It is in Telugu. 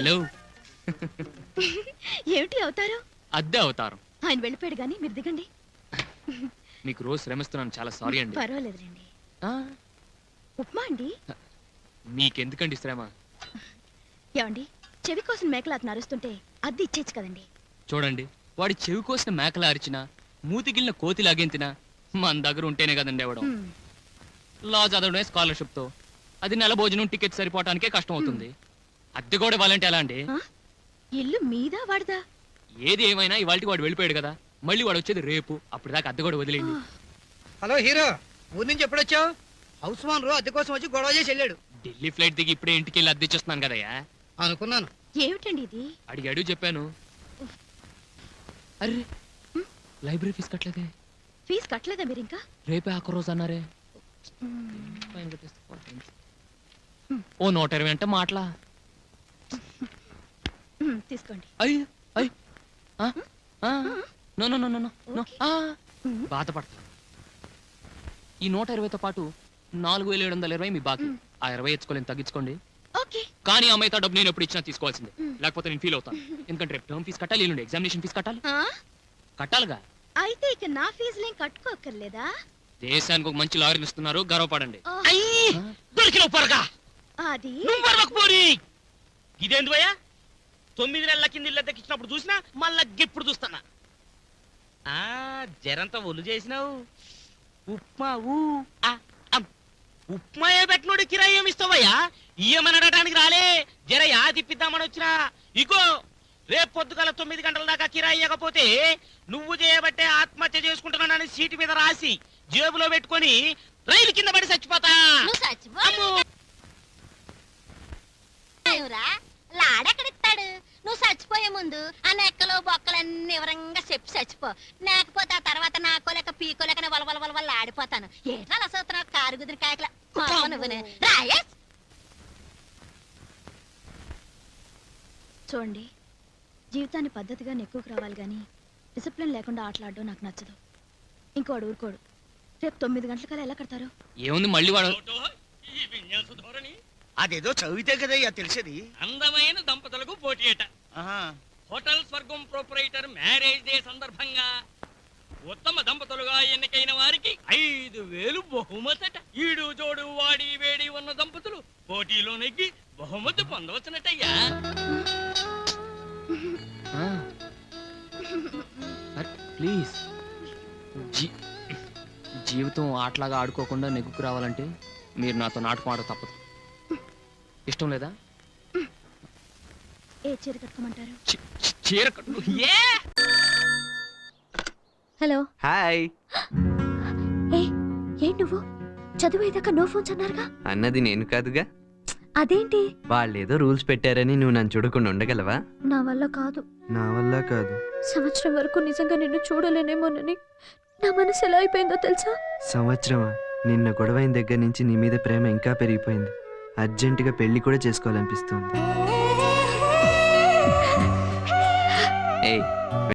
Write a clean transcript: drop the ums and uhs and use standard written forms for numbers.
హలో. ఏమిటి అవుతారు? అద్దె అవతారం. ఆయన వెళ్ళిపోయాడు గానీ మీరు దిగండి. మీకు రోజు శ్రమిస్తున్నాను, చాలా సారీ అండి. పర్వాలేదులేండి. ఉప్మా అండి. మీకెందుకండి శ్రమ? ఏమండి, చెవి కోసం మేకలు అతను అరుస్తుంటే అద్దె ఇచ్చేచ్చు కదండి. చూడండి, వాడి చెవి కోసిన మేకలు అరిచినా మూతిగిలిన కోతి లాగెంతినా మన దగ్గర ఉంటేనే కదండి ఇవ్వడం. లా చదవడమే స్కాలర్షిప్ తో అది నెల భోజనం టికెట్ సరిపోవటానికే కష్టం అవుతుంది. అద్దె కూడా ఇవ్వాలంటే ఎలా అండి? ఇల్లు మీద వాడదా? ఏది ఏమైనా ఇవాళకి వాడు వెళ్ళిపోయాడు కదా, మళ్ళీ వాడు వచ్చేది రేపు. అప్పుడు దాకా అద్దె కూడా వదిలేండి. హలో హీరో, ఊరి నుంచి ఎప్పుడు వచ్చావు? హౌస్ ఓనర్ అద్దె కోసం వచ్చి గొడవ చేసి వెళ్ళాడు. ఢిల్లీ ఫ్లైట్ దిగి ఇప్పుడే ఇంటికి వెళ్ళి అద్దె ఇచ్చేస్తున్నాను కదయ్యా. అనుకున్నాను. ఏమిటండి ఇది? అడిగాడు చెప్పాను. అరే, లైబ్రరీ ఫీజు కట్టలేదే. ఫీజు కట్టలేదా మీరు ఇంకా? రేపే ఆఖరి రోజు అన్నారే. ఓ 120 అంటే మాటలా? తీసుకోండి. బాధపడతా. ఈ 120తో పాటు 4720 మీ బాకీ. ఆ 20 ఎచ్చుకోలేని తగ్గించుకోండి. కానీ ఆ మిగతా డబ్బు నేను ఎప్పుడు ఇచ్చినా తీసుకోవాల్సిందే, లేకపోతే నేను ఫీల్ అవుతాను. ఎందుకంటే రేపు టర్మ్ ఫీజు కట్టాలి, ఎల్లుండి ఎగ్జామినేషన్ ఫీజు కట్టాలి. కట్టాలిగా. అయితే ఇక నా ఫీజులేం కట్టుకోక్కర్లేదా? దేశానికి ఒక మంచి లాయర్ని ఇస్తున్నారు, గర్వపడండి. అది ఇదేంది భయ్యా? 9 నెలల కింద ఇల్లు దక్కించినప్పుడు చూసినా మళ్ళా ఇప్పుడు చూస్తానా? జరంతా ఒళ్ళు చేసినావు. ఉప్మా ఉప్మా ఏ పెట్టినోడు కిరాయి ఏమి ఇస్తావయ్యా? ఇయ్యమనడానికి రాలే, జర యా తిప్పిద్దామని వచ్చినా. ఇగో రేపు పొద్దుగల 9 గంటల దాకా కిరాయి ఇవ్వకపోతే నువ్వు చేయబట్టే ఆత్మహత్య చేసుకుంటున్నానని సీటు మీద రాసి జేబులో పెట్టుకొని రైలు కింద పడి చచ్చిపోతా. లాడెక్కడిస్తాడు? నువ్వు చచ్చిపోయే ముందు ఆ నెక్కలు బొక్కలన్నీ వివరంగా చెప్పి చచ్చిపో. లేకపోతే ఆ తర్వాత నాకోలేక పీకోలేక వల్ల ఆడిపోతాను. ఏట్లా అసలు కారు కుదిరి కాయకల నువ్వు రాయేష్. చూడండి, జీవితాన్ని పద్ధతిగా నెక్కుకు రావాలి గాని డిసిప్లిన్ లేకుండా ఆటలాడడం నాకు నచ్చదు. ఇంకోడు ఊరుకోడు. రేపు 9 గంటలకల్లా ఎలా కడతారు? ఏముంది మళ్ళీ వాడు అదేదో చదివితే కదా తెలిసేది. అందమైన దంపతులకు పోటీ అట. హోటల్ స్వర్గం ప్రొపరేటర్ మ్యారేజ్ డే సందర్భంగా ఉత్తమ దంపతులుగా ఎన్నికైన వారికి 5000 బహుమతట. ఈడు జోడు వాడి వేడి ఉన్న దంపతులు పోటీలో నెగ్గి బహుమతి పొందవచ్చునట్టయ్యా. ప్లీజ్, జీవితం ఆటలాగా ఆడుకోకుండా నెగ్గుకు రావాలంటే మీరు నాతో నాటకం ఆడ తప్పదు. ఇష్టం లేదా? ఏ చీర కట్టుకోమంటారు? చీర కట్టు. హలో. హాయ్. ఏ నువ్వు చదువేదాకా నో ఫోన్స్ అన్నారుగా? అన్నది నేను కాదుగా. అదేంటి? వాళ్ళేదో రూల్స్ పెట్టారని నువ్వు నన్ను చూడకుండా ఉండగలవా? నా వల్ల కాదు. నా వల్ల కాదు. సంవత్సరం వరకు నిజంగా నిన్ను చూడలేనేమోనని నా మనసు ఎలా అయిపోయిందో తెలుసా? సంవత్సరమా? నిన్న గొడవైన దగ్గర నుంచి నీ మీద ప్రేమ ఇంకా పెరిగిపోయింది. అర్జెంటుగా పెళ్లి కూడా చేసుకోవాలనిపిస్తుంది.